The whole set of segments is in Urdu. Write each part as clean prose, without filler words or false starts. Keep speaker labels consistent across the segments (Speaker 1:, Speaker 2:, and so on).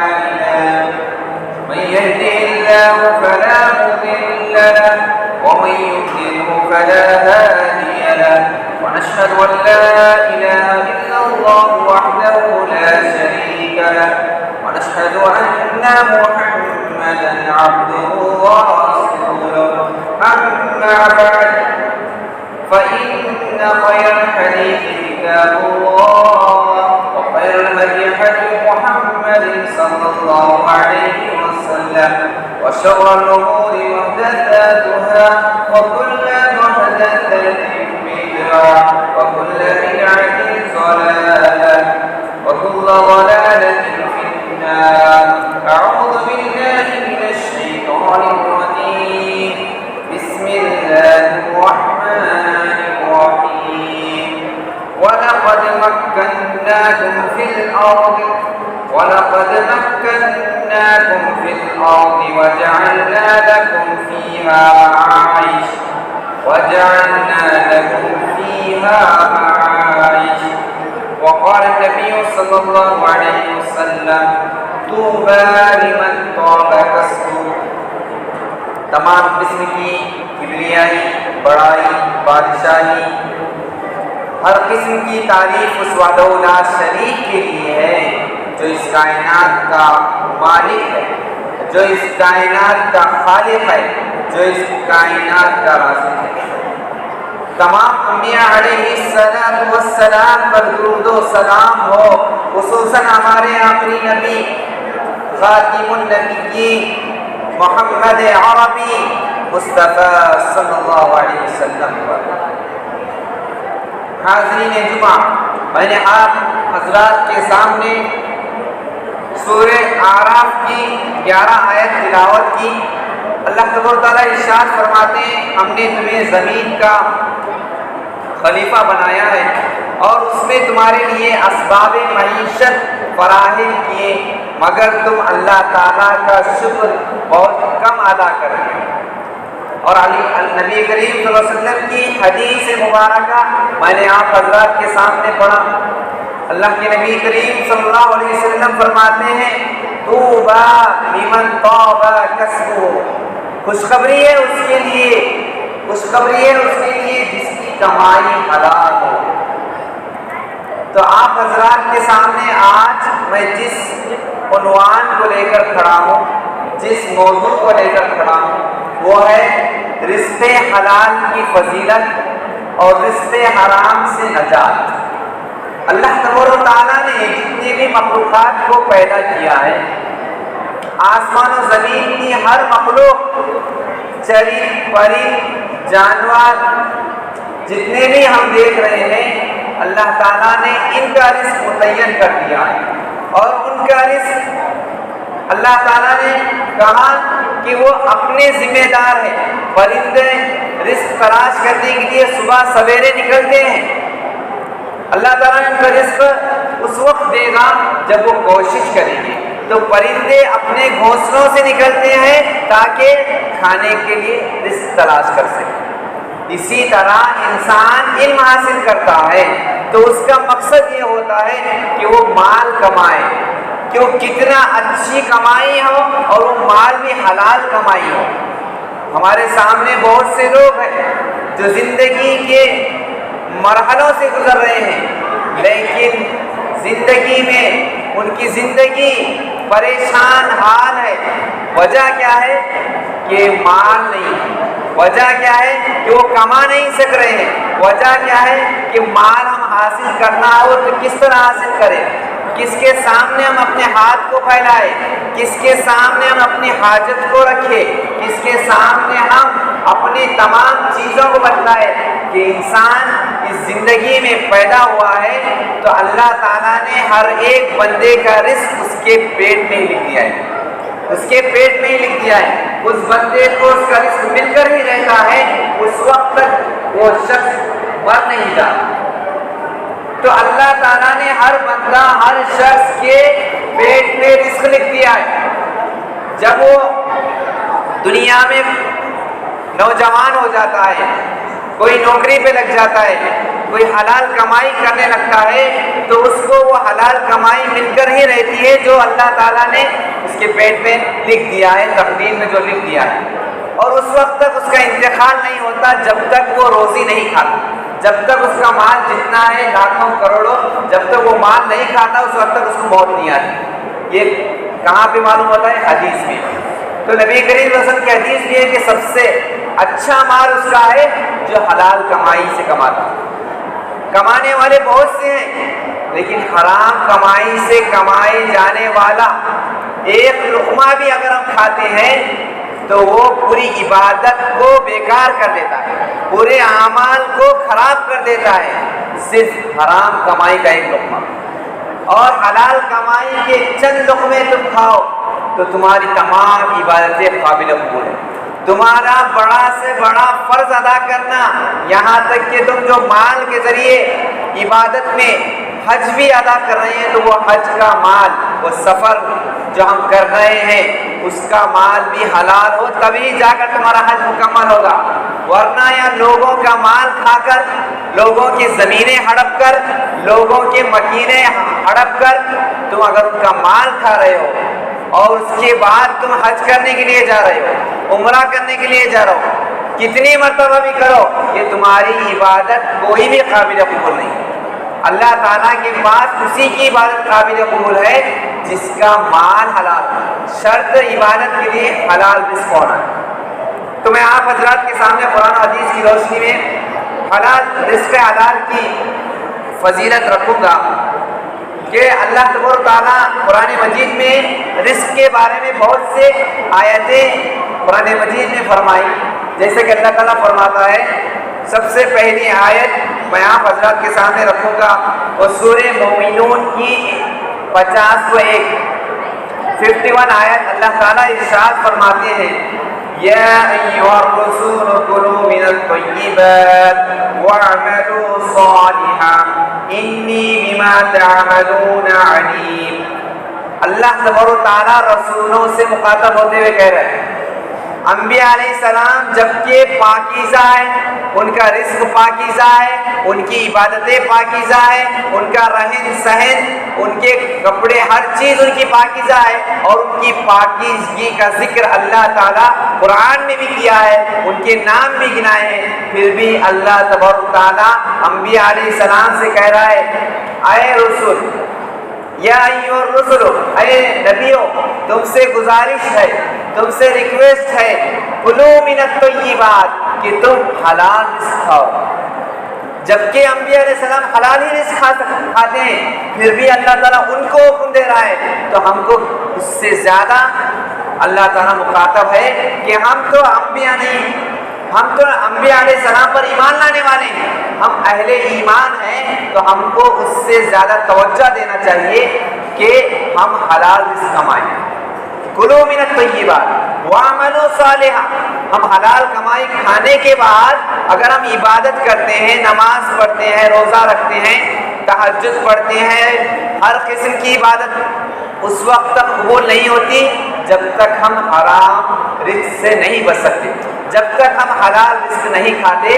Speaker 1: أعمالنا من يهده الله فلا مضل له ومن يضلله فلا هادي له ونشهد أن لا إله إلا الله وحده لا شريك له ونشهد أن محمدا عبده ورسوله أما بعد فإن خير الحديث كتاب الله وخير الهدي هدي محمد صلى الله عليه وسلم وشر الأمور محدثاتها وكل محدثة بدعة وكل بدعة ضلالة وكل ضلالة في النار. أعوذ بالله من الشيطان الرجيم. بسم الله الرحمن الرحيم. ولقد مكناكم في الأرض وجعلنا لكم فيها معايش. وقال النبي صلى الله عليه وسلم طوبى لمن طاب كسبه. تمام قسم کی کبریائی، بڑائی، بادشاہی، ہر قسم کی تعریف اس وحدہ لا شریک کے لیے ہے جو اس کائنات کا مالک ہے، جو اس کائنات کا خالق ہے، جو اس کائنات کا رازق ہے. تمام انبیاء علیہ السلام پر درود و سلام ہو، خصوصاً ہمارے آخری نبی خاتم النبیین محمد عربی مصطفیٰ صلی اللہ علیہ وسلم پر. حاضرین جمعہ، میں نے آپ حضرات کے سامنے سورہ اعراف کی 11 آیت تلاوت کی. اللہ تبارک و تعالیٰ ارشاد فرماتے ہیں ہم نے تمہیں زمین کا خلیفہ بنایا ہے اور اس میں تمہارے لیے اسباب معیشت فراہم کیے، مگر تم اللہ تعالیٰ کا شکر بہت کم ادا کرتے ہیں. اور نبی کریم صلی اللہ علیہ وسلم کی حدیث مبارکہ میں نے آپ حضرات کے سامنے پڑھا. اللہ کے نبی کریم صلی اللہ علیہ وسلم فرماتے ہیں طوبی لمن طاب کسبہ. خوشخبری ہے اس کے لیے جس کی کمائی حلال ہو. تو آپ حضرات کے سامنے آج میں جس عنوان کو لے کر کھڑا ہوں، جس موضوع کو لے کر کھڑا ہوں، وہ ہے رزق حلال کی فضیلت اور رزق حرام سے نجات. اللہ تبارک و تعالیٰ نے جتنے بھی مخلوقات کو پیدا کیا ہے، آسمان و زمین کی ہر مخلوق، چرند پرند جانور جتنے بھی ہم دیکھ رہے ہیں، اللہ تعالیٰ نے ان کا رزق متعین کر دیا ہے. اور ان کا رزق اللہ تعالیٰ نے کہا کہ وہ اپنے ذمہ دار ہیں. پرندے رزق تلاش کرنے کے لیے صبح سویرے نکلتے ہیں. اللہ تعالیٰ نے ان کا رزق اس وقت دے گا جب وہ کوشش کریں گے. تو پرندے اپنے گھونسلوں سے نکلتے ہیں تاکہ کھانے کے لیے رزق تلاش کر سکیں. اسی طرح انسان علم حاصل کرتا ہے تو اس کا مقصد یہ ہوتا ہے کہ وہ مال کمائے، کہ وہ کتنا اچھی کمائی ہو اور وہ مال بھی حلال کمائی ہو. ہمارے سامنے بہت سے لوگ ہیں جو زندگی کے مرحلوں سے گزر رہے ہیں، لیکن زندگی میں ان کی زندگی پریشان حال ہے. وجہ کیا ہے؟ کہ مال نہیں ہے. وجہ کیا ہے؟ کہ وہ کما نہیں سک رہے ہیں. وجہ کیا ہے؟ کہ مال ہم حاصل کرنا ہو تو کس طرح حاصل کریں، کس کے سامنے ہم اپنے ہاتھ کو پھیلائے، کس کے سامنے ہم اپنی حاجت کو رکھے، کس کے سامنے ہم اپنی تمام چیزوں کو بتلائے. کہ انسان اس زندگی میں پیدا ہوا ہے تو اللہ تعالیٰ نے ہر ایک بندے کا رزق اس کے پیٹ میں ہی لکھ دیا ہے. اس کے پیٹ میں ہی لکھ دیا ہے. اس بندے کو اس کا رزق مل کر ہی رہتا ہے، اس وقت تک وہ شخص مر نہیں جاتا. تو اللہ تعالیٰ نے ہر بندہ، ہر شخص کے پیٹ میں رزق لکھ دیا ہے. جب وہ دنیا میں نوجوان ہو جاتا ہے، کوئی نوکری پہ لگ جاتا ہے، کوئی حلال کمائی کرنے لگتا ہے تو اس کو وہ حلال کمائی مل کر ہی رہتی ہے جو اللہ تعالیٰ نے اس کے پیٹ میں لکھ دیا ہے، تقدیر میں جو لکھ دیا ہے، اور اس وقت تک اس کا انتقال نہیں ہوتا جب تک وہ روزی نہیں کھاتا، جب تک اس کا مال جتنا ہے لاکھوں کروڑوں، جب تک وہ مال نہیں کھاتا اس وقت تک اس کو موت نہیں آتی۔ یہ کہاں پہ معلوم ہوتا ہے؟ حدیث میں۔ تو نبی کریم صلی اللہ علیہ وسلم کی حدیث بھی ہے کہ سب سے اچھا مال اس کا ہے جو حلال کمائی سے کماتا۔ کمانے والے بہت سے ہیں لیکن حرام کمائی سے کمائے جانے والا ایک لقمہ بھی اگر ہم کھاتے ہیں تو وہ پوری عبادت کو بیکار کر دیتا ہے، پورے اعمال کو خراب کر دیتا ہے، صرف حرام کمائی کا ایک لقمہ۔ اور حلال کمائی کے چند لقمے تم کھاؤ تو تمہاری تمام عبادتیں قابل قبول ہیں۔ تمہارا بڑا سے بڑا فرض ادا کرنا، یہاں تک کہ تم جو مال کے ذریعے عبادت میں حج بھی ادا کر رہے ہیں تو وہ حج کا مال، وہ سفر جو ہم کر رہے ہیں اس کا مال بھی حلال ہو تبھی جا کر تمہارا حج مکمل ہوگا، ورنہ یا لوگوں کا مال کھا کر، لوگوں کی زمینیں ہڑپ کر، لوگوں کے مکینیں ہڑپ کر تم اگر ان کا مال کھا رہے ہو اور اس کے بعد تم حج کرنے کے لیے جا رہے ہو، عمرہ کرنے کے لیے جا رہے ہو، کتنی مرتبہ بھی کرو یہ تمہاری عبادت کوئی بھی قابل قبول نہیں۔ اللہ تعالیٰ کے پاس اسی کی عبادت قابل قبول ہے جس کا مال حلال، شرط عبادت کے لیے حلال رزق ہونا ہے۔ تو میں آپ حضرات کے سامنے قرآن و حدیث کی روشنی میں حلال رزق حلال کی فضیلت رکھوں گا کہ اللہ تبارک و تعالیٰ قرآن مجید میں رزق کے بارے میں بہت سے آیتیں قرآن مجید میں فرمائی، جیسے کہ اللہ تعالیٰ فرماتا ہے، سب سے پہلی آیت میں آپ حضرات کے سامنے رکھوں گا وہ سورہ مومنون کی 51 آیت اللہ تعالیٰ ارشاد فرماتے ہیں، یا ایھا الرسول کلوا من الطیبات واعملوا صالحا انی بما تعملون علیم۔ اللہ تبارک و تعالیٰ رسولوں سے مخاطب ہوتے ہوئے کہہ رہے ہیں، انبیاء علیہ السلام جبکہ پاکیزہ ہیں، ان کا رزق پاکیزہ ہے، ان کی عبادتیں پاکیزہ ہے، ان کا رہن سہن، ان کے کپڑے، ہر چیز ان کی پاکیزہ ہے، اور ان کی پاکیزگی کا ذکر اللہ تعالیٰ قرآن میں بھی کیا ہے، ان کے نام بھی گنائے ہیں، پھر بھی اللہ تبارک و تعالیٰ انبیاء علیہ السلام سے کہہ رہا ہے، اے رسول، یا ایھا الرسل، اے نبیوں، تم سے گزارش ہے، تم سے ریکویسٹ ہے، کلوا من الطیبات، کہ تم حلال رزق کھاؤ۔ جبکہ انبیاء علیہ السلام حلال ہی رزق کھاتے ہیں، پھر بھی اللہ تعالیٰ ان کو حکم دے رہا ہے، تو ہم کو اس سے زیادہ اللہ تعالیٰ مخاطب ہے کہ ہم تو انبیاء نہیں، ہم تو انبیاء علیہ السلام پر ایمان لانے والے ہیں، ہم اہل ایمان ہیں، تو ہم کو اس سے زیادہ توجہ دینا چاہیے کہ ہم حلال رزق کمائیں۔ کلوا من الطیبات واعملوا صالحا، ہم حلال کمائی کھانے کے بعد اگر ہم عبادت کرتے ہیں، نماز پڑھتے ہیں، روزہ رکھتے ہیں، تہجد پڑھتے ہیں، ہر قسم کی عبادت اس وقت تک قبول نہیں ہوتی جب تک ہم حرام رزق سے نہیں بچ سکتے، جب تک ہم حلال رزق نہیں کھاتے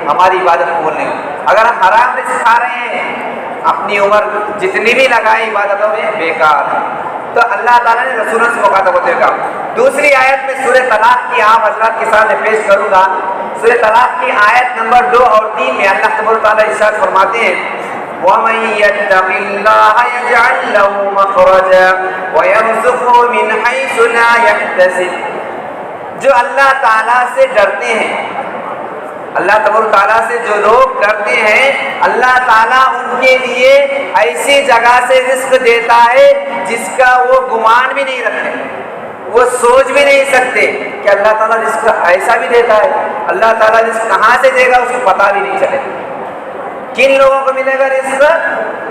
Speaker 1: ہماری عبادت قبول نہیں ہوتی۔ اگر ہم حرام رزق کھا رہے ہیں اپنی عمر جتنی بھی لگائے عبادتوں میں بیکار ہے، تو اللہ تعالیٰ نے رسولوں سے مخاطب ہوتے ہوئے کہا۔ دوسری آیت میں سورہ طلاق کی آپ حضرات کے سامنے پیش کروں گا، سورہ طلاق کی آیت نمبر 2 اور 3 میں اللہ تبارک و تعالیٰ ارشاد فرماتے ہیں، وَمَن يَتَّقِ اللَّهَ يَجْعَل لَّهُ مَخْرَجًا وَيَرْزُقْهُ مِنْ حَيْثُ لَا يَحْتَسِبُ۔ جو اللہ تعالیٰ سے ڈرتے ہیں، اللہ تبارک و تعالیٰ سے جو لوگ ڈرتے ہیں، اللہ تعالیٰ ان کے لیے ایسی جگہ سے رزق دیتا ہے جس کا وہ گمان بھی نہیں رکھتے، وہ سوچ بھی نہیں سکتے کہ اللہ تعالیٰ رزق ایسا بھی دیتا ہے، اللہ تعالیٰ رزق کہاں سے دے گا اس کو پتہ بھی نہیں چلے۔ کن لوگوں کو ملے گا رزق؟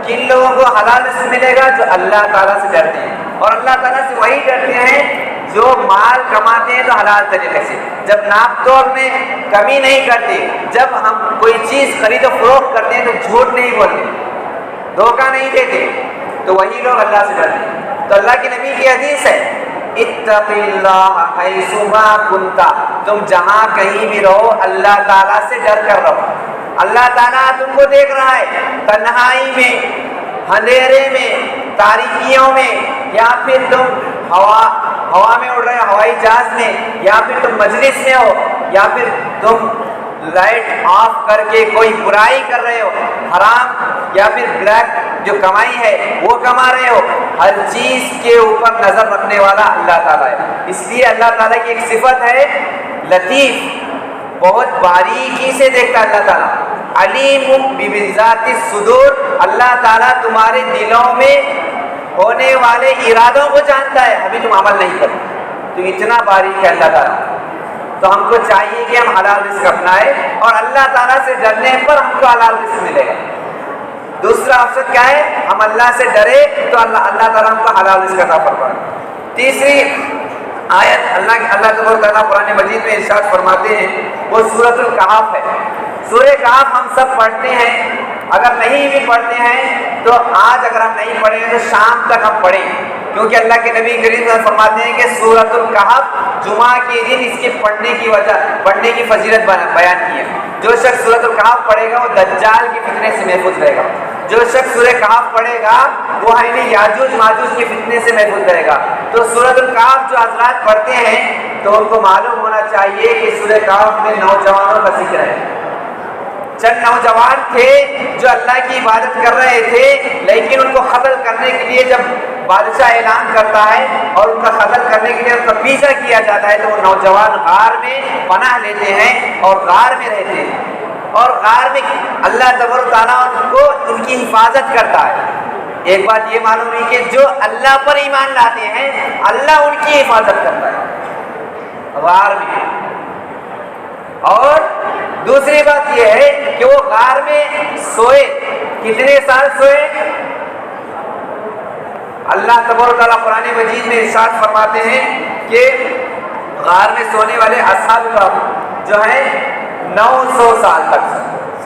Speaker 1: کن لوگوں کو حلال رزق ملے گا؟ جو اللہ تعالیٰ سے ڈرتے ہیں، اور اللہ تعالیٰ سے وہی ڈرتے ہیں جو مال کماتے ہیں تو حلال طریقے سے، جب ناپ تول میں کمی نہیں کرتے، جب ہم کوئی چیز خرید و فروخت کرتے ہیں تو جھوٹ نہیں بولتے، دھوکہ نہیں دیتے، تو وہی لوگ اللہ سے ڈرتے ہیں۔ تو اللہ کے نبی کی حدیث ہے، اتق اللہ حیثما کنت، تم جہاں کہیں بھی رہو اللہ تعالیٰ سے ڈر کر رہو، اللہ تعالیٰ تم کو دیکھ رہا ہے، تنہائی میں، اندھیرے میں، تاریکیوں میں، یا پھر تم ہوا میں اڑ رہے ہو، ہوائی جہاز میں، یا پھر تم مجلس میں ہو، یا پھر تم لائٹ آف کر کے کوئی برائی کر رہے ہو، حرام یا پھر بلیک جو کمائی ہے وہ کما رہے ہو، ہر چیز کے اوپر نظر رکھنے والا اللہ تعالیٰ ہے۔ اس لیے اللہ تعالیٰ کی ایک صفت ہے لطیف، بہت باریکی سے دیکھتا اللہ تعالیٰ۔ علیم بذات الصدور، اللہ تعالیٰ تمہارے دلوں میں ہونے والے ارادوں کو جانتا ہے، ابھی تم عمل نہیں کرتے، تو اتنا باریک ہے اللہ تعالیٰ۔ تو ہم کو چاہیے کہ ہم حلال رزق اپنائیں، اور اللہ تعالیٰ سے ڈرنے پر ہم کو حلال رزق ملے گا۔ دوسرا آپشن کیا ہے؟ ہم اللہ سے ڈرے تو اللہ تعالیٰ ہم کو حلال رزق عطا فرمائے۔ تیسری آیت اللہ تبارک و تعالیٰ قرآن مجید میں ارشاد فرماتے ہیں، وہ سورۃ الکہف ہے۔ سورہ کہف ہم سب پڑھتے ہیں، اگر نہیں بھی پڑھتے ہیں تو آج اگر ہم نہیں پڑھیں گے تو شام تک ہم پڑھیں، کیونکہ اللہ کے نبی کریم صلی اللہ علیہ وسلم فرماتے ہیں کہ سورۃ الکہف جمعہ کے دن اس کے پڑھنے کی فضیلت بیان کی ہے۔ جو شخص سورۃ الکہف پڑھے گا وہ دجال کے فتنے سے محفوظ رہے گا۔ جو شخص سورہ کہف پڑھے گا وہ یاجوج ماجوج کے فتنے سے محفوظ رہے گا۔ تو سورۃ الکہف جو حضرات پڑھتے ہیں تو ان کو معلوم ہونا چاہیے کہ سورہ کہف میں نوجوانوں کا ذکر ہے۔ چند نوجوان تھے جو اللہ کی عبادت کر رہے تھے، لیکن ان کو قتل کرنے کے لیے جب بادشاہ اعلان کرتا ہے اور ان کا قتل کرنے کے لیے ان کا پیچھا کیا جاتا ہے تو وہ نوجوان غار میں پناہ لیتے ہیں اور غار میں رہتے ہیں، اور غار میں اللہ تبارک و تعالیٰ ان کو ان کی حفاظت کرتا ہے۔ ایک بات یہ معلوم ہے کہ جو اللہ پر ایمان لاتے ہیں اللہ ان کی حفاظت کرتا ہے غار میں۔ اور دوسری بات یہ ہے کہ وہ غار میں سوئے، کتنے سال سوئے؟ اللہ تبارک و تعالیٰ قرآن مجید میں ارشاد فرماتے ہیں کہ غار میں سونے والے اصحاب کہف جو ہیں 900 سال تک،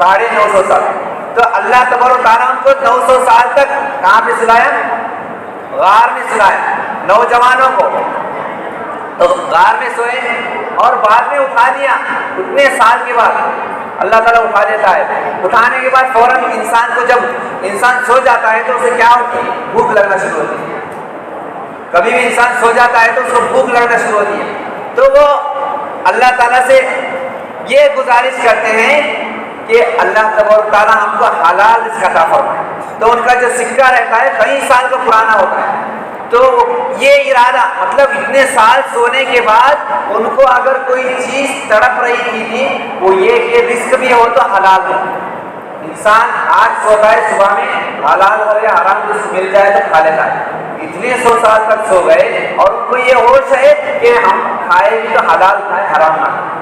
Speaker 1: 950 سال۔ تو اللہ تبارک و تعالیٰ ان کو 900 سال تک کہاں پہ سلایا؟ غار میں سلایا نوجوانوں کو۔ تو غار میں سوئے اور بعد میں اٹھا دیا، اتنے سال کے بعد اللہ تعالیٰ اٹھا دیتا ہے۔ اٹھانے کے بعد فوراً انسان کو، جب انسان سو جاتا ہے تو اسے کیا ہوتی ہے؟ بھوک لگنا شروع ہوتی ہے۔ کبھی بھی انسان سو جاتا ہے تو اس کو بھوک لگنا شروع ہوتی ہے، تو وہ اللہ تعالیٰ سے یہ گزارش کرتے ہیں کہ اللہ تبارک و تعالیٰ ہم کو حلال رزق عطا فرمائے۔ تو ان کا جو سکہ رہتا ہے کئی سال کا پرانا ہوتا ہے، تو یہ ارادہ، مطلب اتنے سال سونے کے بعد ان کو اگر کوئی چیز تڑپ رہی تھی وہ یہ کہ رزق بھی ہو تو حلال ہو۔ انسان آج سوتا ہے، صبح میں حلال ہو یا حرام رزق مل جائے تو کھا لیتا ہے۔ اتنے 100 سال تک سو گئے اور ان کو یہ ہوش ہے کہ ہم کھائے بھی تو حلال کھائیں، حرام نہ کھائیں،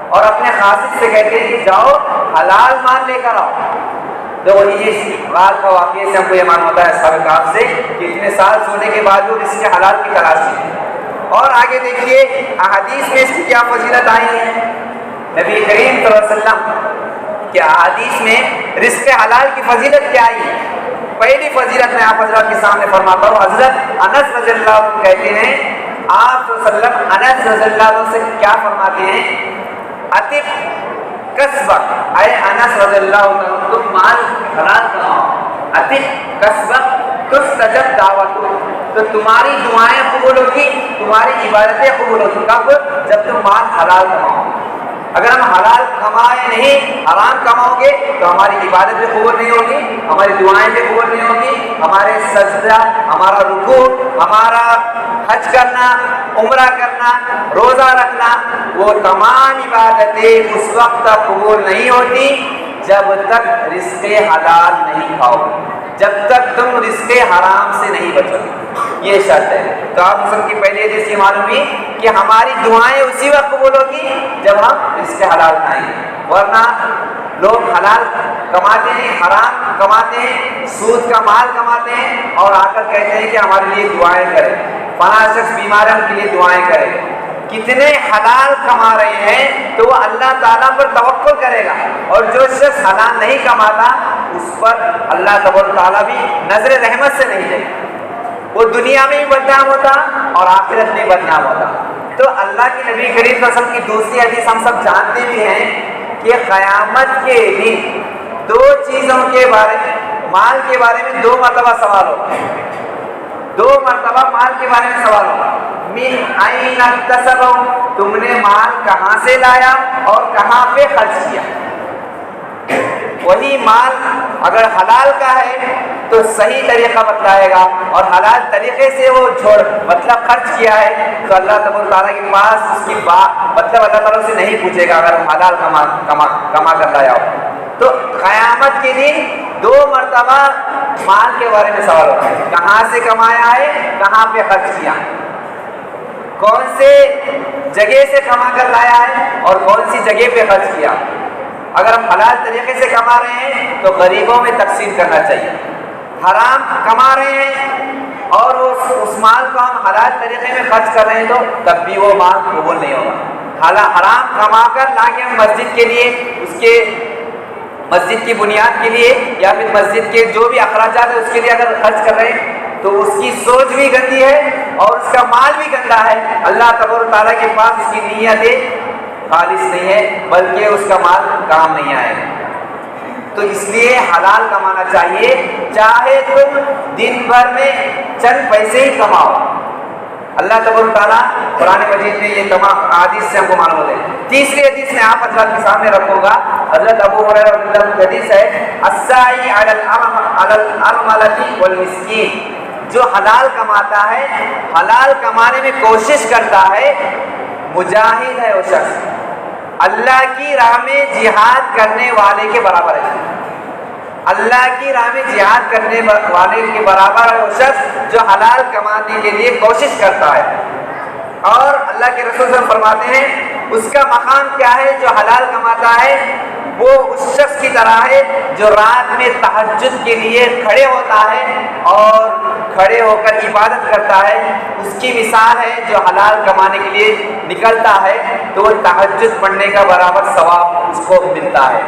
Speaker 1: اور اپنے خاصد سے کہتے ہیں کہ جاؤ حلال مال لے کر آؤ۔ تو یہ غار کا واقعے سے ہم کو یہ معلوم ہوتا ہے اصحاب کہف سے کہ اتنے سال سونے کے بعد وہ اس کے حلال کی تلاش کی۔ اور آگے دیکھیے احادیث میں اس کی کیا فضیلت آئی ہے۔ نبی کریم صلی اللہ علیہ وسلم کے احادیث میں رزق حلال کی فضیلت کیا آئی ہے؟ پہلی فضیلت میں آپ حضرات کے سامنے فرماتا ہوں۔ حضرت انس رضی اللہ عنہ کہتے ہیں، آپ صلی اللہ علیہ وسلم انس رضی اللہ عنہ سے کیا فرماتے ہیں؟ عتق کسبک، اے انس رضی اللہ عنہ تم مال حلال کماؤ، عتق کسبک تستجب دعوتک، تو تمہاری دعائیں قبول ہوگی، تمہاری عبادتیں قبول ہوگی۔ کب؟ جب تم مال حلال کماؤ۔ اگر ہم حلال کمائے نہیں، حرام کماؤ گے تو ہماری عبادت بھی قبول نہیں ہوگی، ہماری دعائیں بھی قبول نہیں ہوگی، ہمارے سجدہ، ہمارا رکوع، ہمارا حج کرنا، عمرہ کرنا، روزہ رکھنا، وہ تمام عبادتیں اس وقت تک قبول نہیں ہوتی جب تک رزق حلال نہیں کھاؤ، جب تک تم رزق حرام سے نہیں بچو، یہ شرط ہے۔ تو آپ مسلم کی پہلی حدیث یہ معلوم ہوئی کہ ہماری دعائیں اسی وقت قبول ہوگی جب ہم رزق حلال کھائیں گے، ورنہ لوگ حلال کماتے ہیں، حرام کماتے ہیں، سود کا مال کماتے ہیں اور آ کر کہتے ہیں کہ ہمارے لیے دعائیں کریں، فلاں شخص بیمار ہے ان کے لیے دعائیں کریں۔ کتنے حلال کما رہے ہیں تو وہ اللہ تعالیٰ پر توکل کرے گا، اور جو شخص حلال نہیں کماتا اس پر اللہ تبارک و تعالیٰ بھی نظر رحمت سے نہیں دے، وہ دنیا میں بھی بدنام ہوتا اور آخرت میں بدنام ہوتا۔ تو اللہ کے نبی کریم صلی اللہ علیہ وسلم کی دوسری حدیث ہم سب جانتے بھی ہیں کہ قیامت کے دن دو چیزوں کے بارے میں، مال کے بارے میں 2 مرتبہ سوال ہوگا، 2 مرتبہ مال کے بارے میں سوال ہوگا۔ من این اکتسبہ، تم نے مال کہاں سے لایا اور کہاں پہ خرچ کیا۔ وہی مال اگر حلال کا ہے تو صحیح طریقہ بتلائے گا، اور حلال طریقے سے وہ مطلب خرچ کیا ہے تو اللہ تبارک تعالیٰ کے پاس اس کی بات مطلب اللہ تعالیٰ سے نہیں پوچھے گا اگر حلال کما کر لایا ہو۔ تو قیامت کے دن 2 مرتبہ مال کے بارے میں سوال ہوتا ہے، کہاں سے کمایا ہے، کہاں پہ خرچ کیا، کون سے جگہ سے کما کر لایا ہے اور کون سی جگہ پہ خرچ کیا۔ اگر ہم حلال طریقے سے کما رہے ہیں تو غریبوں میں تقسیم کرنا چاہیے، حرام کما رہے ہیں اور اس مال کو ہم حلال طریقے میں خرچ کر رہے ہیں تو تب بھی وہ مال قبول نہیں ہوگا۔ حرام کما کر لا کے ہم مسجد کے لیے، اس کے مسجد کی بنیاد کے لیے یا پھر مسجد کے جو بھی اخراجات ہیں اس کے لیے اگر خرچ کر رہے ہیں تو اس کی سوچ بھی گندی ہے اور اس کا مال بھی گندا ہے۔ اللہ تبارک تعالیٰ کے پاس اس کی نیت خالص نہیں ہے، بلکہ اس کا مال کام نہیں آئے۔ تو اس لیے حلال کمانا چاہیے، چاہے تم دن بھر میں چند پیسے ہی کماؤ۔ اللہ تبارک تعالیٰ قرآن مجید میں یہ تمام حدیث سے ہم کو معلوم ہوتے ہیں۔ تیسری حدیث میں آپ حضرات کے سامنے رکھوں گا، حضرت ابو ہریرہ رضی اللہ عنہ کی حدیث ہے، الساعی علی الارملۃ والمسکین، جو حلال کماتا ہے، حلال کمانے میں کوشش کرتا ہے، مجاہد ہے وہ شخص، اللہ کی راہ میں جہاد کرنے والے کے برابر ہے۔ اللہ کی راہ میں جہاد کرنے والے کے برابر ہے وہ شخص جو حلال کمانے کے لیے کوشش کرتا ہے۔ اور اللہ کے رسول صلی اللہ علیہ وسلم فرماتے ہیں اس کا مقام کیا ہے، جو حلال کماتا ہے وہ اس شخص کی طرح ہے جو رات میں تہجد کے لیے کھڑے ہوتا ہے اور کھڑے ہو کر عبادت کرتا ہے۔ اس کی مثال ہے جو حلال کمانے کے لیے نکلتا ہے تو وہ تہجد پڑھنے کا برابر ثواب اس کو ملتا ہے۔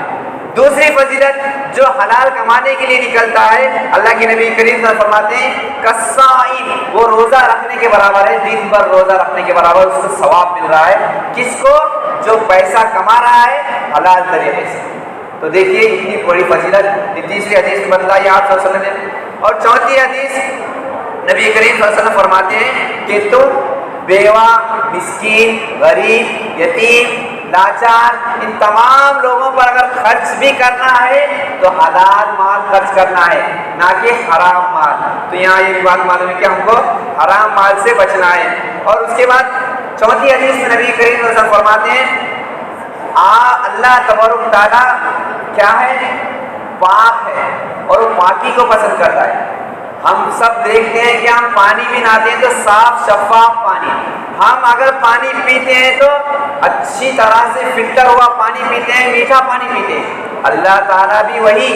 Speaker 1: دوسری فضیلت، جو حلال کمانے کے لیے نکلتا ہے، اللہ کے نبی کریم صلی اللہ علیہ وسلم فرماتے ہیں کالصائم، وہ روزہ رکھنے کے برابر ہے، دن بھر روزہ رکھنے کے برابر اس کو ثواب مل رہا ہے۔ کس کو؟ جو پیسہ کما رہا ہے حلال طریقے سے۔ تو دیکھیے اتنی بڑی فضیلت تیسری حدیث میں بتلائی آپ صلی اللہ علیہ وسلم نے۔ اور چوتھی حدیث نبی کریم صلی اللہ علیہ وسلم فرماتے ہیں کہ تم بیوہ، مسکین، غریب، یتیم، لاچار، ان تمام لوگوں پر اگر خرچ بھی کرنا ہے تو حلال مال خرچ کرنا ہے، نہ کہ حرام مال۔ تو یہاں یہ بات معلوم ہے کہ ہم کو حرام مال سے بچنا ہے۔ اور اس کے بعد چوتھی حدیث میں نبی کریم صلی اللہ علیہ وسلم فرماتے ہیں اللہ تبارک تعالیٰ کیا ہے، پاک ہے اور وہ پاکی کو پسند کرتا ہے۔ ہم سب دیکھتے ہیں کہ ہم پانی بھی نہاتے ہیں تو صاف شفاف پانی، ہم اگر پانی پیتے ہیں تو اچھی طرح سے فلٹر ہوا پانی پیتے ہیں، میٹھا پانی پیتے ہیں۔ اللہ تعالیٰ بھی وہی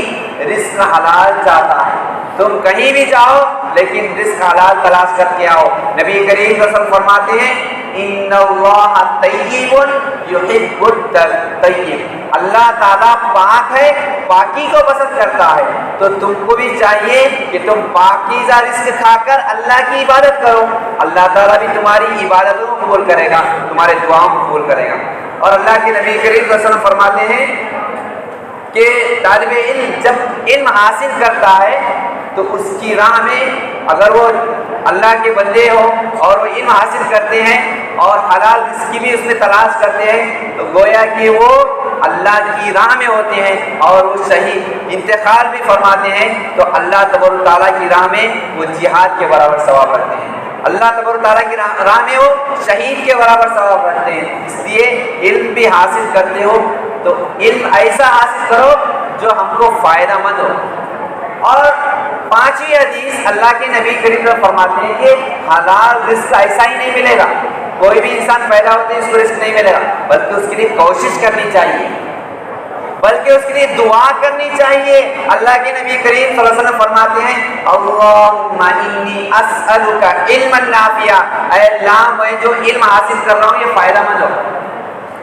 Speaker 1: رزق حلال چاہتا ہے، تم کہیں بھی جاؤ لیکن رزق حلال تلاش کر کے آؤ۔ نبی کریم صلی اللہ علیہ وسلم فرماتے ہیں ان اللہ طیب یحب الطیب، اللہ تعالیٰ پاک ہے، پاکی کو پسند کرتا ہے۔ تو تم کو بھی چاہیے کہ تم پاکیزہ رزق کھا کر اللہ کی عبادت کرو، اللہ تعالیٰ بھی تمہاری عبادتوں کو قبول کرے گا، تمہارے دعاؤں کو قبول کرے گا۔ اور اللہ کے نبی کریم صلی اللہ علیہ وسلم فرماتے ہیں کہ طالب علم جب علم حاصل کرتا ہے تو اس کی راہ میں اگر وہ اللہ کے بندے ہو اور وہ علم حاصل کرتے ہیں اور حلال رزق کی بھی اس میں تلاش کرتے ہیں تو گویا کہ وہ اللہ کی راہ میں ہوتے ہیں اور وہ شہید انتقال بھی فرماتے ہیں تو اللہ تبارک تعالیٰ کی راہ میں وہ جہاد کے برابر ثواب رکھتے ہیں، اللہ تبارک تعالیٰ کی راہ میں وہ شہید کے برابر ثواب رکھتے ہیں۔ اس لیے علم بھی حاصل کرتے ہو تو علم ایسا حاصل کرو جو ہم کو فائدہ مند ہو۔ اور پانچویں حدیث اللہ کے نبی کریم فرماتے ہیں کہ حلال رزق ایسا ہی نہیں ملے گا، کوئی بھی انسان پیدا ہوتے ہیں اس کو رزق نہیں ملے گا، بلکہ اس کے لیے کوشش کرنی چاہیے، بلکہ اس کے لیے دعا کرنی چاہیے۔ اللہ کے نبی کریم صلی اللہ علیہ وسلم فرماتے ہیں اللہم انی اسألک علما نافعا، اے اللہ میں جو علم حاصل کر رہا ہوں یہ فائدہ مند ہو،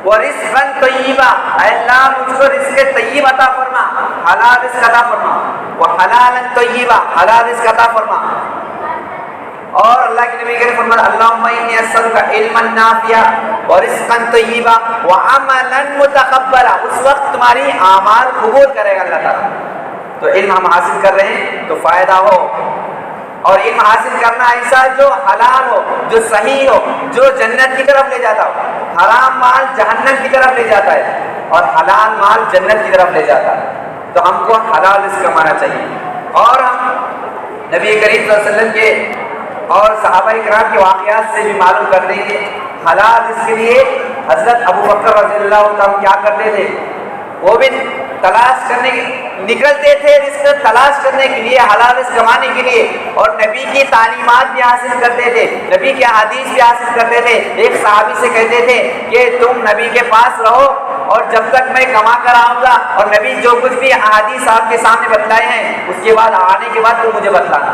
Speaker 1: ورزقا طیبا، اے اللہ مجھ کو رزق طیب عطا فرما، حلال رزق عطا فرما، وحلالا طیبا، حلال رزق عطا فرما، اور اللہ کے نبی کریم فرمایا اللہم انی اسألک علما نافعا ورزقا طیبا وعملا متقبلا، اس وقت تمہاری اعمال قبول کرے گا اللہ تعالیٰ۔ تو علم ہم حاصل کر رہے ہیں تو فائدہ ہو، اور علم حاصل کرنا ایسا جو حلال ہو، جو صحیح ہو، جو جنت کی طرف لے جاتا ہو۔ حرام مال جہنم کی طرف لے جاتا ہے اور حلال مال جنت کی طرف لے جاتا ہے۔ تو ہم کو حلال رزق کمانا چاہیے، اور ہم نبی کریم صلی اللہ علیہ وسلم کے اور صحابہ کرام کے واقعات سے بھی معلوم کرتے ہیں کہ حلال رزق کے لیے حضرت ابو بکر رضی اللہ عنہ کیا کرتے تھے، وہ بھی تلاش کرنے نکلتے تھے، رزق تلاش کرنے کے لیے، حلال رزق کمانے کے لیے، اور نبی کی تعلیمات بھی حاصل کرتے تھے، نبی کے حدیث بھی حاصل کرتے تھے۔ ایک صحابی سے کہتے تھے کہ تم نبی کے پاس رہو اور جب تک میں کما کر آؤں گا، اور نبی جو کچھ بھی احادیث آپ کے سامنے بتلائے ہیں اس کے بعد آنے کے بعد تم مجھے بتلانا۔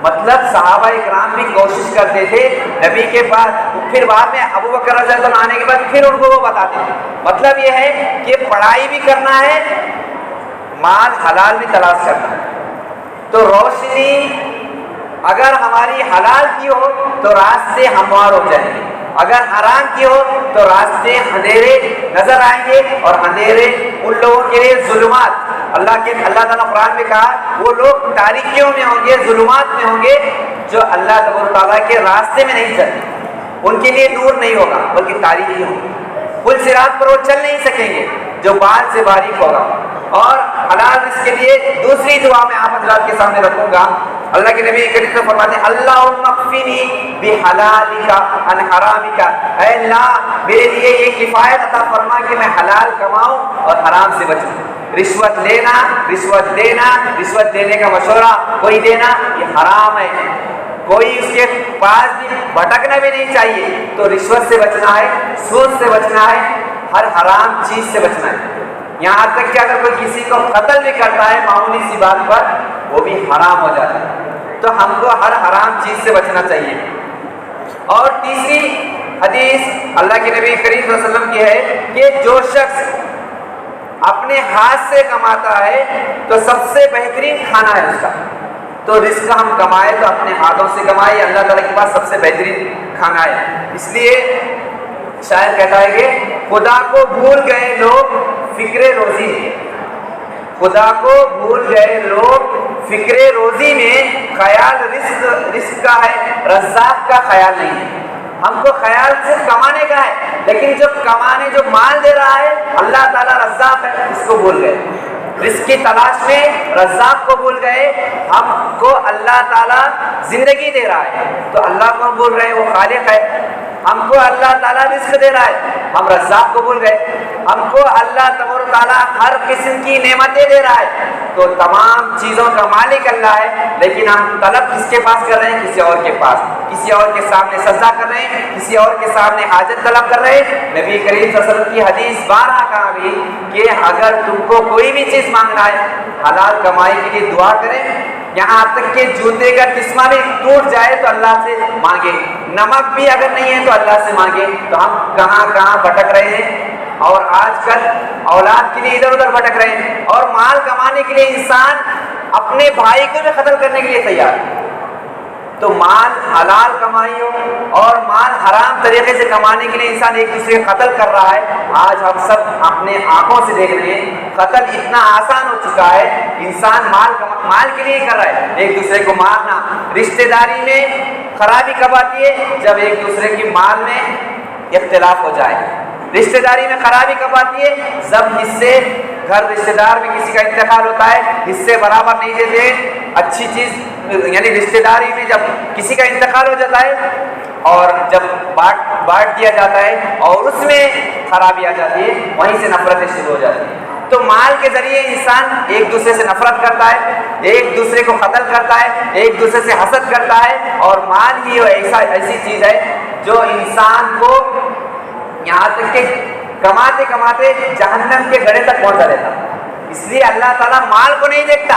Speaker 1: مطلب صحابہ اکرام بھی کوشش کرتے تھے نبی کے پاس، پھر بعد میں ابو بکر رضی اللہ عنہ آنے کے بعد پھر ان کو وہ بتاتے تھے۔ مطلب یہ ہے کہ پڑھائی بھی کرنا ہے، مال حلال بھی تلاش کرنا ہے۔ تو روشنی اگر ہماری حلال کی ہو تو راستے ہموار ہو جائیں گے، اگر حرام کی ہو تو راستے اندھیرے نظر آئیں گے، اور اندھیرے ان لوگوں کے لیے ظلمات۔ اللہ تعالیٰ قرآن میں کہا وہ لوگ تاریکیوں میں ہوں گے، ظلمات میں ہوں گے، جو اللہ تبارک تعالیٰ کے راستے میں نہیں چلتے، ان کے لیے نور نہیں ہوگا بلکہ تاریکی ہوگی۔ پل صراط پر وہ چل نہیں سکیں گے جو بال سے باریک ہوگا۔ اور حلال رزق کے لیے دوسری دعا میں آپ حضرات کے سامنے رکھوں گا، اللہ کے نبی کریم سے فرماتے ہیں اللہم اکفنی بحلالک عن حرامک، اے اللہ میرے لیے یہ کفایت عطا فرما کہ میں حلال کماؤں اور حرام سے بچوں۔ رشوت لینا، رشوت دینا، رشوت دینے کا مشورہ کوئی دینا یہ حرام ہے، کوئی اس کے پاس بھی بھٹکنا بھی نہیں چاہیے۔ تو رشوت سے بچنا ہے، سود سے بچنا ہے، ہر حرام چیز سے بچنا ہے۔ یہاں تک کہ اگر کوئی کسی کو قتل بھی کرتا ہے معمولی سی بات پر وہ بھی حرام ہو جاتا ہے۔ تو ہم کو ہر حرام چیز سے بچنا چاہیے۔ اور تیسری حدیث اللہ کے نبی کریم صلی اللہ علیہ وسلم کی ہے کہ جو شخص اپنے ہاتھ سے کماتا ہے تو سب سے بہترین کھانا ہے اس کا۔ تو رزق ہم کمائے تو اپنے ہاتھوں سے کمائے، اللہ تعالیٰ کے پاس سب سے بہترین کھانا ہے۔ اس لیے شاید کہتا ہے کہ خدا کو بھول گئے لوگ فکر روزی میں، خدا کو بھول گئے لوگ فکر روزی میں، خیال رزق کا ہے، رزاق کا خیال نہیں ہے۔ ہم کو خیال صرف کمانے کا ہے، لیکن جو کمانے جو مال دے رہا ہے اللہ تعالیٰ رزاق ہے، اس کو بھول گئے۔ رزق کی تلاش میں رزاق کو بھول گئے۔ ہم کو اللہ تعالیٰ زندگی دے رہا ہے تو اللہ کو ہم بھول رہے ہیں وہ خالق ہے۔ ہم کو اللہ تعالیٰ رزق دے رہا ہے، ہم رزاق کو بھول گئے۔ ہم کو اللہ تبارک تعالیٰ ہر قسم کی نعمتیں دے رہا ہے، تو تمام چیزوں کا مالک اللہ ہے، لیکن ہم طلب کس کے پاس کر رہے ہیں؟ کسی اور کے پاس، کسی اور کے سامنے سجدہ کر رہے ہیں، کسی اور کے سامنے حاجت طلب کر رہے ہیں۔ نبی کریم صلی اللہ علیہ وسلم کی حدیث بارہ کہا بھی کہ اگر تم کو کوئی بھی چیز مانگنا ہے حلال کمائی کے لیے دعا کریں، یہاں تک کہ جوتے کا تسمہ بھی ٹوٹ جائے تو اللہ سے مانگے، نمک بھی اگر نہیں ہے تو اللہ سے مانگے۔ تو ہم کہاں کہاں بھٹک رہے ہیں، اور آج کل اولاد کے لیے ادھر ادھر بھٹک رہے ہیں، اور مال کمانے کے لیے انسان اپنے بھائی کو بھی قتل کرنے کے لیے تیار ہے۔ تو مال حلال کمائی ہو اور مال حرام طریقے سے کمانے کے لیے انسان ایک دوسرے کو قتل کر رہا ہے۔ آج ہم سب اپنے آنکھوں سے دیکھ رہے ہیں قتل اتنا آسان ہو چکا ہے، انسان مال کے لیے کر رہا ہے، ایک دوسرے کو مارنا۔ رشتہ داری میں خرابی کب آتی ہے؟ جب ایک دوسرے کی مال میں اختلاف ہو جائے۔ رشتہ داری میں خرابی کب آتی ہے؟ جب حصے، گھر رشتہ دار میں کسی کا انتقال ہوتا ہے، حصے برابر نہیں دیتے، اچھی چیز یعنی رشتہ داری میں جب کسی کا انتقال ہو جاتا ہے اور جب بانٹ دیا جاتا ہے اور اس میں خرابی آ جاتی ہے، وہیں سے نفرتیں شروع ہو جاتی ہیں۔ تو مال کے ذریعے انسان ایک دوسرے سے نفرت کرتا ہے، ایک دوسرے کو قتل کرتا ہے، ایک دوسرے سے حسد کرتا ہے، اور مال ہی ایسی چیز ہے جو انسان کو یہاں تک کہ کماتے کماتے جہنم کے گڑھے تک پہنچا دیتا۔ اس لیے اللہ تعالیٰ مال کو نہیں دیکھتا،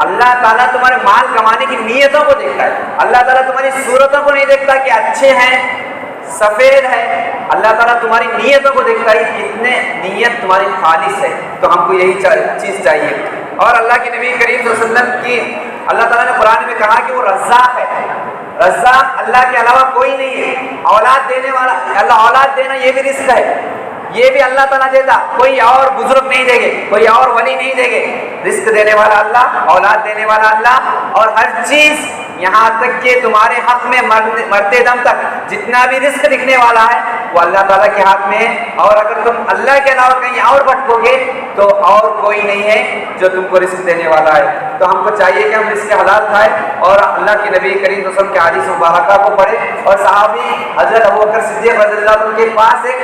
Speaker 1: اللہ تعالیٰ تمہارے مال کمانے کی نیتوں کو دیکھتا ہے۔ اللہ تعالیٰ تمہاری صورتوں کو نہیں دیکھتا کہ اچھے ہیں، سفید ہے، اللہ تعالیٰ تمہاری نیتوں کو دیکھتا ہے، کتنے نیت تمہاری خالص ہے۔ تو ہم کو یہی چیز چاہیے۔ اور اللہ کے نبی کریم صلی اللہ علیہ وسلم کی اللہ تعالیٰ نے قرآن میں کہا کہ وہ رزاق ہے، رزاق اللہ کے علاوہ کوئی نہیں ہے. اولاد دینے والا اللہ، اولاد دینا یہ بھی رزق ہے، یہ بھی اللہ تعالیٰ دیتا، کوئی اور بزرگ نہیں دے گے، کوئی اور ولی نہیں دے گے. رزق دینے والا اللہ، اولاد دینے والا اللہ، اور ہر چیز یہاں تک کہ تمہارے حق میں مرتے دم تک جتنا بھی رزق دکھنے والا ہے وہ اللہ تعالیٰ کے ہاتھ میں ہے. اور اگر تم اللہ کے علاوہ کہیں اور بھٹکو گے تو اور کوئی نہیں ہے جو تم کو رزق دینے والا ہے. تو ہم کو چاہیے کہ ہم رزق حلال کھائیں اور اللہ کے نبی کریم صلی اللہ علیہ وسلم کے حدیث مبارکہ کو پڑھیں. اور صحابی حضرت ابوبکر صدیق رضی اللہ عنہ کے پاس ایک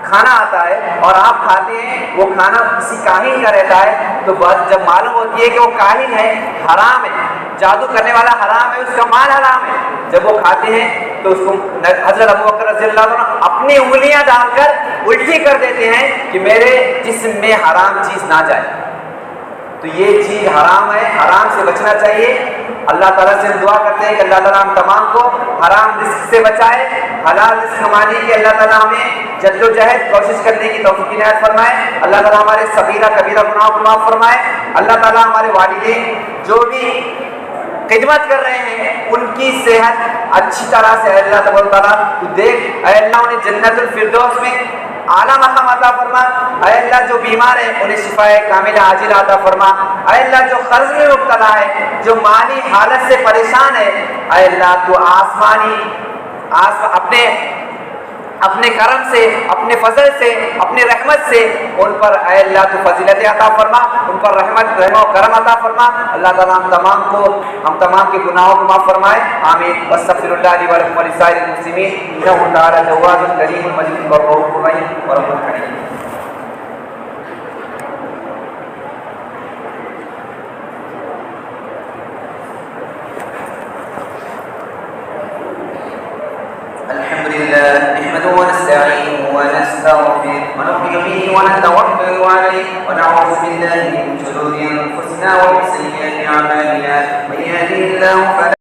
Speaker 1: کھانا آتا ہے اور آپ کھاتے ہیں، وہ کھانا کسی کاہن کا رہتا ہے، تو بات جب معلوم ہوتی ہے کہ وہ کاہن ہے، حرام ہے، جادو کرنے والا حرام ہے، اس کا مال حرام ہے، جب وہ کھاتے ہیں تو اس کو حضرت ابوبکر رضی اللہ عنہ اپنی انگلیاں ڈال کر الٹی کر دیتے ہیں کہ میرے جسم میں حرام چیز نہ جائے. تو یہ چیز حرام ہے، حرام سے بچنا چاہیے. اللہ تعالیٰ سے ہم دعا کرتے ہیں کہ اللہ تعالیٰ ہم تمام کو حرام رزق سے بچائے، حلال رزق کمانے کی اللہ تعالیٰ ہمیں جد و جہد کوشش کرنے کی توفیق عنایت فرمائے. اللہ تعالیٰ ہمارے صغیرہ کبیرہ گناہوں کو معاف فرمائے. اللہ تعالیٰ ہمارے والدین جو بھی خدمت کر رہے ہیں ان کی صحت اچھی طرح سے اے اللہ تبارک و تعالیٰ تو دیکھ، اے اللہ انہیں جنت الفردوس میں اعلیٰ مقام عطا فرما. اے اللہ جو بیمار ہیں انہیں شفائے کاملہ عاجلہ عطا فرما. اے اللہ جو قرض میں مبتلا ہے، جو مالی حالت سے پریشان ہے، اے اللہ تو اپنے کرم سے، اپنے فضل سے، اپنے رحمت سے ان پر اے اللہ تو فضیلت عطا فرما، ان پر رحم و کرم عطا فرما. اللہ تعالیٰ ہم تمام کے گناہوں کو معاف فرمائے. آمین. واستغفر اللہ لی ولکم ولسائر المسلمین انہ تعالی تواب کریم مجید الرؤوف الرحیم ورب الکریم. الحمد لله نحمده ونستعينه ونستغفره ونؤمن به ونتوكل عليه ونعوذ بالله من شرور انفسنا ومن سيئات اعمالنا من يهده الله فلا